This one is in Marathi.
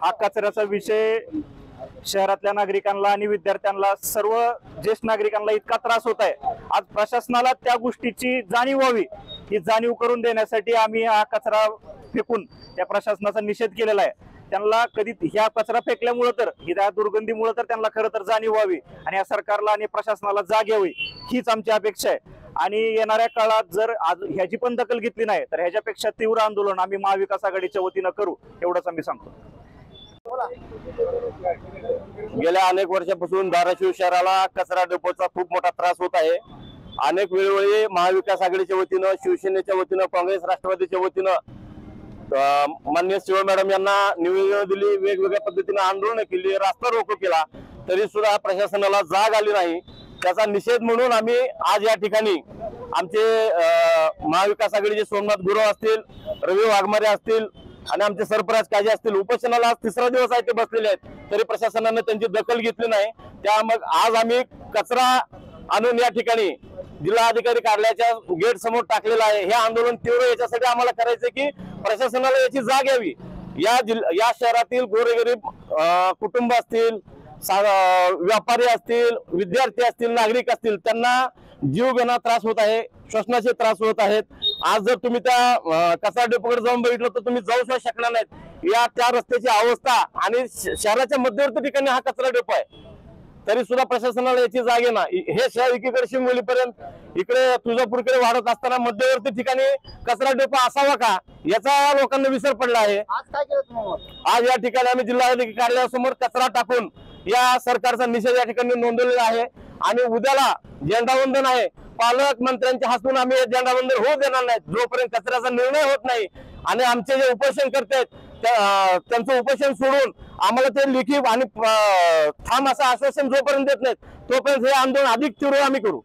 हा कचऱ्याचा विषय शहरातल्या नागरिकांना आणि विद्यार्थ्यांना, सर्व ज्येष्ठ नागरिकांना इतका त्रास होत आहे। आज प्रशासनाला त्या गोष्टीची जाणीव व्हावी, ही जाणीव करून देण्यासाठी आम्ही हा कचरा फेकून त्या प्रशासनाचा निषेध केलेला आहे। त्यांना कधी ह्या कचरा फेकल्यामुळे तर ह्या दुर्गंधीमुळे तर त्यांना खरं तर जाणीव व्हावी आणि या सरकारला आणि प्रशासनाला जाग यावी, हीच आमची अपेक्षा आहे। आणि येणाऱ्या काळात जर आज ह्याची पण दखल घेतली नाही तर ह्याच्यापेक्षा तीव्र आंदोलन आम्ही महाविकास आघाडीच्या वतीनं करू, एवढंच आम्ही सांगतो। गेल्या अनेक वर्षापासून धाराशिव शहराला कचरा डेपोचा खूप मोठा त्रास होत आहे। अनेक वेळोवेळी महाविकास आघाडीच्या वतीनं, शिवसेनेच्या वतीनं, काँग्रेस राष्ट्रवादीच्या वतीनं माननीय शिव मॅडम यांना निवेदन दिली, वेगवेगळ्या पद्धतीने आंदोलन केली, रास्ता रोको केला, तरी सुद्धा प्रशासनाला जाग आली नाही। त्याचा निषेध म्हणून आम्ही आज या ठिकाणी आमचे महाविकास आघाडीचे सोमनाथ गुरव असतील, रवी वाघमारे असतील आणि आमचे सरफराज काझी असतील, उपोषणाला आज तिसरा दिवस आहे ते बसलेले आहेत, तरी प्रशासनाने त्यांची दखल घेतली नाही। त्या मग आज आम्ही कचरा आणून या ठिकाणी जिल्हा अधिकारी कार्यालयाच्या गेट समोर टाकलेला आहे। हे आंदोलन तीव्र याच्यासाठी आम्हाला करायचं की प्रशासनाला याची जाग यावी। या शहरातील गोरगरीब कुटुंब असतील, व्यापारी असतील, विद्यार्थी असतील, नागरिक असतील, त्यांना जीवघेणा त्रास होत आहे, श्वसनाचे त्रास होत आहेत। आज जर तुम्ही त्या कचरा डेपोकडे जाऊन बघितलं तर तुम्ही जाऊ सुद्धा शकणार नाहीत। त्या रस्त्याची अवस्था आणि शहराच्या मध्यवर्ती ठिकाणी हा कचरा डेपो आहे, तरी सुद्धा प्रशासनाला याची जाग आहे ना। हे शहर एकीकडे शिवमुलीपर्यंत, इकडे तुळजापूरकडे वाढत असताना मध्यवर्ती ठिकाणी कचरा डेपो असावा का, याचा लोकांना विसर पडला आहे। आज काय केलं तुम्ही? आज या ठिकाणी आम्ही जिल्हाधिकारी कार्यालयासमोर कचरा टाकून या सरकारचा निषेध या ठिकाणी नोंदवलेला आहे आणि उद्याला झेंडावंदन आहे। पालकमंत्र्यांच्या हस्तून आम्ही हे झेंडावंदन होऊ देणार नाही जोपर्यंत कचऱ्याचा निर्णय होत नाही। आणि आमचे जे उपोषण करतात त्यांचं उपोषण सोडून आम्हाला ते लेखी आणि ठाम असं आश्वासन जोपर्यंत देत नाहीत तोपर्यंत हे आंदोलन अधिक तीव्र आम्ही करू।